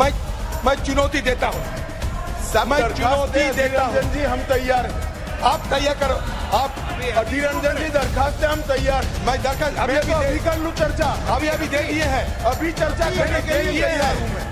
मैं चुनौती देता हूँ, मैं चुनौती देता हूँ जी, हम तैयार हैं। आप तैयार करो। आप अधीर रंजन जी, दरखास्त है, हम तैयार। मैं दरखास्त अभी कर लूं चर्चा, अभी दे दिए हैं, अभी चर्चा करने के लिए तैयार हूं मैं।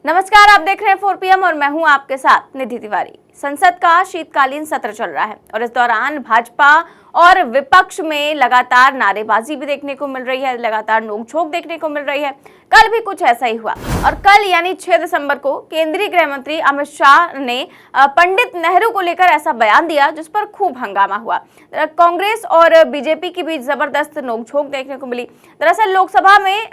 नमस्कार, आप देख रहे हैं 4 PM और मैं हूं आपके साथ निधि तिवारी। संसद का शीतकालीन सत्र चल रहा है और इस दौरान भाजपा और विपक्ष में लगातार नारेबाजी भी देखने को मिल रही है, लगातार नोकझोंक देखने को मिल रही है। कल भी कुछ ऐसा ही हुआ और कल यानी 6 दिसंबर को केंद्रीय गृह मंत्री अमित शाह ने पंडित नेहरू को लेकर ऐसा बयान दिया जिस पर खूब हंगामा हुआ। कांग्रेस और बीजेपी के बीच जबरदस्त नोकझोंक देखने को मिली। दरअसल लोकसभा में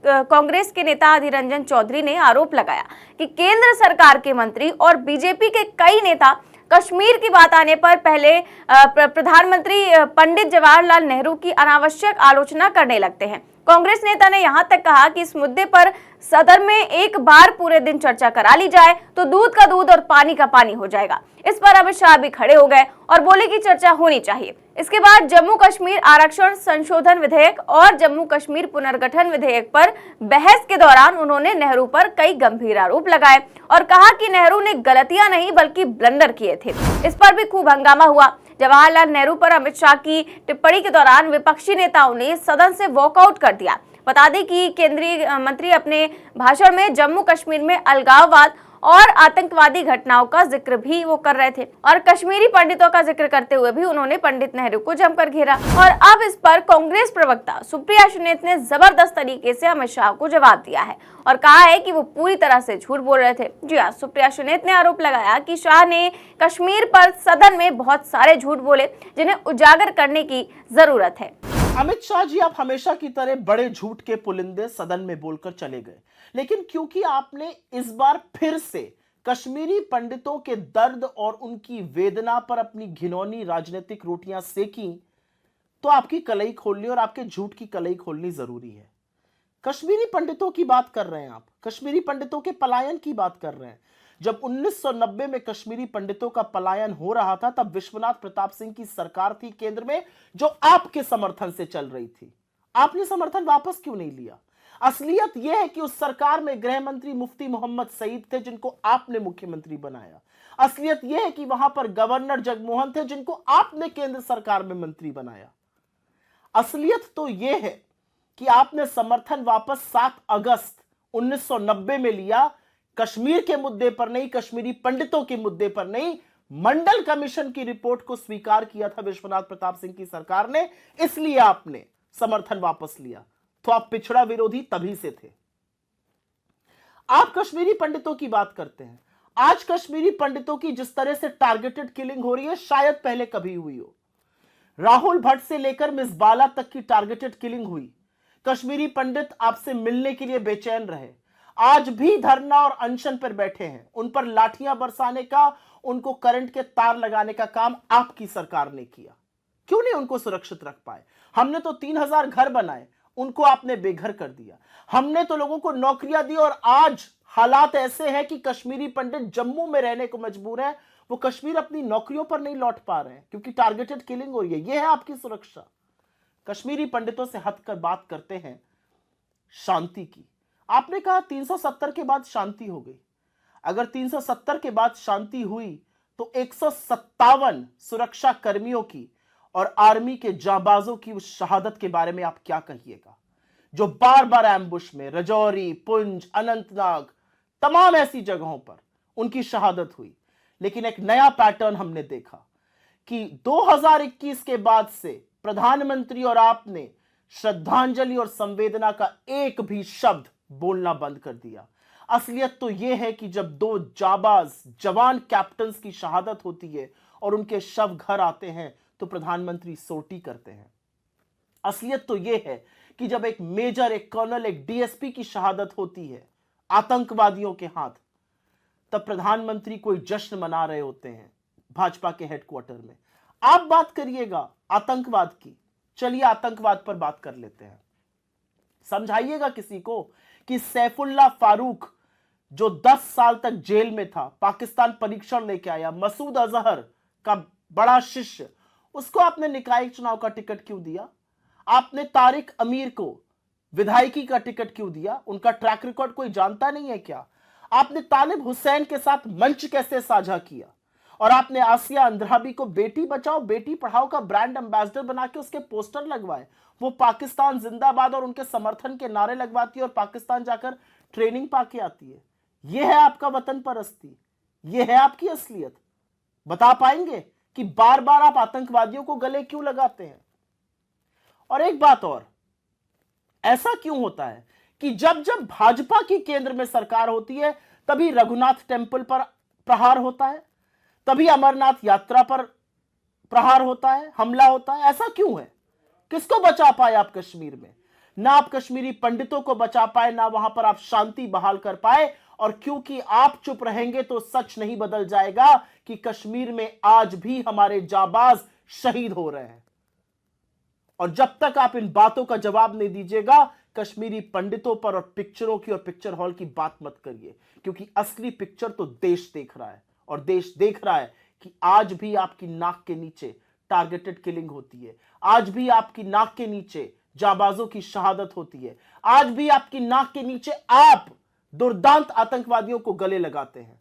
कांग्रेस के नेता अधीर रंजन चौधरी ने आरोप लगाया कि केंद्र सरकार के मंत्री और बीजेपी के कई नेता कश्मीर की बात आने पर पहले प्रधानमंत्री पंडित जवाहरलाल नेहरू की अनावश्यक आलोचना करने लगते हैं। कांग्रेस नेता ने यहां तक कहा कि इस मुद्दे पर सदन में एक बार पूरे दिन चर्चा करा ली जाए तो दूध का दूध और पानी का पानी हो जाएगा। इस पर अमित शाह भी खड़े हो गए और बोले कि चर्चा होनी चाहिए। इसके बाद जम्मू कश्मीर आरक्षण संशोधन विधेयक और जम्मू कश्मीर पुनर्गठन विधेयक पर बहस के दौरान उन्होंने नेहरू पर कई गंभीर आरोप लगाए और कहा कि नेहरू ने गलतियां नहीं बल्कि ब्लंडर किए थे। इस पर भी खूब हंगामा हुआ। जवाहरलाल नेहरू पर अमित शाह की टिप्पणी के दौरान विपक्षी नेताओं ने सदन से वॉकआउट कर दिया। बता दें कि केंद्रीय मंत्री अपने भाषण में जम्मू कश्मीर में अलगाववाद और आतंकवादी घटनाओं का जिक्र भी वो कर रहे थे और कश्मीरी पंडितों का जिक्र करते हुए भी उन्होंने पंडित नेहरू को जमकर घेरा। और अब इस पर कांग्रेस प्रवक्ता सुप्रिया सुलेह ने जबरदस्त तरीके से अमित शाह को जवाब दिया है और कहा है कि वो पूरी तरह से झूठ बोल रहे थे। जी हाँ, सुप्रिया सुलेह ने आरोप लगाया कि शाह ने कश्मीर पर सदन में बहुत सारे झूठ बोले जिन्हें उजागर करने की जरूरत है। अमित शाह जी, आप हमेशा की तरह बड़े झूठ के पुलिंदे सदन में बोलकर चले गए, लेकिन क्योंकि आपने इस बार फिर से कश्मीरी पंडितों के दर्द और उनकी वेदना पर अपनी घिनौनी राजनीतिक रोटियां सेकी, तो आपकी कलई खोलनी और आपके झूठ की कलई खोलनी जरूरी है। कश्मीरी पंडितों की बात कर रहे हैं आप, कश्मीरी पंडितों के पलायन की बात कर रहे हैं। जब 1990 में कश्मीरी पंडितों का पलायन हो रहा था तब विश्वनाथ प्रताप सिंह की सरकार थी केंद्र में, जो आपके समर्थन से चल रही थी। आपने समर्थन वापस क्यों नहीं लिया? असलियत यह है कि उस सरकार में गृह मंत्री मुफ्ती मोहम्मद सईद थे जिनको आपने मुख्यमंत्री बनाया। असलियत यह है कि वहां पर गवर्नर जगमोहन थे जिनको आपने केंद्र सरकार में मंत्री बनाया। असलियत तो यह है कि आपने समर्थन वापस 7 अगस्त 1990 में लिया, कश्मीर के मुद्दे पर नहीं, कश्मीरी पंडितों के मुद्दे पर नहीं, मंडल कमीशन की रिपोर्ट को स्वीकार किया था विश्वनाथ प्रताप सिंह की सरकार ने, इसलिए आपने समर्थन वापस लिया। तो आप पिछड़ा विरोधी तभी से थे। आप कश्मीरी पंडितों की बात करते हैं। आज कश्मीरी पंडितों की जिस तरह से टारगेटेड किलिंग हो रही है शायद पहले कभी हुई हो। राहुल भट्ट से लेकर मिस बाला तक की टारगेटेड किलिंग हुई। कश्मीरी पंडित आपसे मिलने के लिए बेचैन रहे, आज भी धरना और अनशन पर बैठे हैं। उन पर लाठियां बरसाने का, उनको करंट के तार लगाने का काम आपकी सरकार ने किया। क्यों नहीं उनको सुरक्षित रख पाए? हमने तो 3000 घर बनाए, उनको आपने बेघर कर दिया। हमने तो लोगों को नौकरियां दी और आज हालात ऐसे हैं कि कश्मीरी पंडित जम्मू में रहने को मजबूर है। वो कश्मीर अपनी नौकरियों पर नहीं लौट पा रहे हैं क्योंकि टारगेटेड किलिंग हो रही है। यह है आपकी सुरक्षा। कश्मीरी पंडितों से हटकर बात करते हैं शांति की। आपने कहा 370 के बाद शांति हो गई। अगर 370 के बाद शांति हुई तो 157 सुरक्षा कर्मियों की और आर्मी के जाबाजों की उस शहादत के बारे में आप क्या कहिएगा, जो बार बार एम्बुश में रजौरी, पुंछ, अनंतनाग, तमाम ऐसी जगहों पर उनकी शहादत हुई। लेकिन एक नया पैटर्न हमने देखा कि 2021 के बाद से प्रधानमंत्री और आपने श्रद्धांजलि और संवेदना का एक भी शब्द बोलना बंद कर दिया। असलियत तो यह है कि जब 2 जाबाज जवान कैप्टन्स की शहादत होती है और उनके शव घर आते हैं तो प्रधानमंत्री सोटी करते हैं। असलियत तो यह है कि जब एक मेजर, एक कर्नल, एक डीएसपी की शहादत होती है आतंकवादियों के हाथ, तब प्रधानमंत्री कोई जश्न मना रहे होते हैं भाजपा के हेडक्वार्टर में। आप बात करिएगा आतंकवाद की, चलिए आतंकवाद पर बात कर लेते हैं। समझाइएगा किसी को कि सैफुल्ला फारूक जो 10 साल तक जेल में था, पाकिस्तान परीक्षण लेके आया, मसूद अजहर का बड़ा शिष्य, उसको आपने निकाय चुनाव का टिकट क्यों दिया? आपने तारिक अमीर को विधायकी का टिकट क्यों दिया? उनका ट्रैक रिकॉर्ड कोई जानता नहीं है क्या? आपने तालिब हुसैन के साथ मंच कैसे साझा किया, और आपने आसिया अंद्राबी को बेटी बचाओ बेटी पढ़ाओ का ब्रांड एम्बेसडर बना के उसके पोस्टर लगवाए। वो पाकिस्तान जिंदाबाद और उनके समर्थन के नारे लगवाती है और पाकिस्तान जाकर ट्रेनिंग पाके आती है। यह है आपका वतन परस्ती, यह है आपकी असलियत। बता पाएंगे कि बार बार आप आतंकवादियों को गले क्यों लगाते हैं? और एक बात और, ऐसा क्यों होता है कि जब जब भाजपा की केंद्र में सरकार होती है तभी रघुनाथ टेंपल पर प्रहार होता है, तभी अमरनाथ यात्रा पर प्रहार होता है, हमला होता है? ऐसा क्यों है? किसको बचा पाए आप कश्मीर में? ना आप कश्मीरी पंडितों को बचा पाए, ना वहां पर आप शांति बहाल कर पाए। और क्योंकि आप चुप रहेंगे तो सच नहीं बदल जाएगा कि कश्मीर में आज भी हमारे जाबाज शहीद हो रहे हैं। और जब तक आप इन बातों का जवाब नहीं दीजिएगा, कश्मीरी पंडितों पर और पिक्चरों की और पिक्चर हॉल की बात मत करिए, क्योंकि असली पिक्चर तो देश देख रहा है। और देश देख रहा है कि आज भी आपकी नाक के नीचे टारगेटेड किलिंग होती है, आज भी आपकी नाक के नीचे जाबाजों की शहादत होती है, आज भी आपकी नाक के नीचे आप दुर्दांत आतंकवादियों को गले लगाते हैं।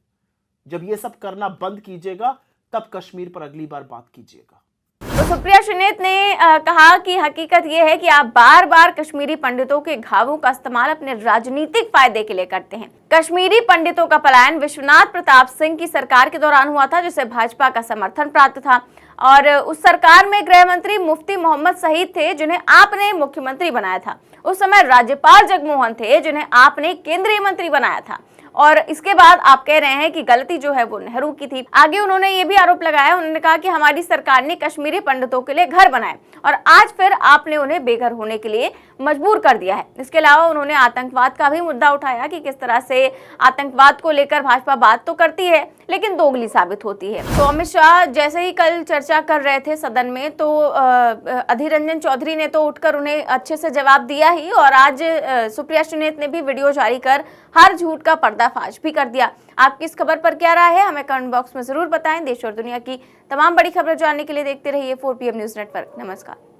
जब ये सब करना बंद कीजिएगा तब कश्मीर पर अगली बार बात कीजिएगा। तो सुप्रिया श्रीनेत ने कहा कि हकीकत यह है कि आप बार बार कश्मीरी पंडितों के घावों का इस्तेमाल अपने राजनीतिक फायदे के लिए करते हैं। कश्मीरी पंडितों का पलायन विश्वनाथ प्रताप सिंह की सरकार के दौरान हुआ था, जिसे भाजपा का समर्थन प्राप्त था। और उस सरकार में गृह मंत्री मुफ्ती मोहम्मद सईद थे, जिन्हें आपने मुख्यमंत्री बनाया था। उस समय राज्यपाल जगमोहन थे, जिन्हें आपने केंद्रीय मंत्री बनाया था। और इसके बाद आप कह रहे हैं कि गलती जो है वो नेहरू की थी। आगे उन्होंने ये भी आरोप लगाया, उन्होंने कहा कि हमारी सरकार ने कश्मीरी पंडितों के लिए घर बनाए और आज फिर आपने उन्हें बेघर होने के लिए मजबूर कर दिया है। इसके अलावा उन्होंने आतंकवाद का भी मुद्दा उठाया कि किस तरह से आतंकवाद को लेकर भाजपा बात तो करती है लेकिन दोगली साबित होती है। तो अमित शाह जैसे ही कल चर्चा कर रहे थे सदन में, तो अधीर रंजन चौधरी ने तो उठकर उन्हें अच्छे से जवाब दिया ही, और आज सुप्रिया श्रीनेत ने भी वीडियो जारी कर हर झूठ का पर्दाफाश भी कर दिया। आपकी इस खबर पर क्या राय है, हमें कमेंट बॉक्स में जरूर बताएं। देश और दुनिया की तमाम बड़ी खबरें जानने के लिए देखते रहिए 4PM न्यूज नेटवर्क। नमस्कार।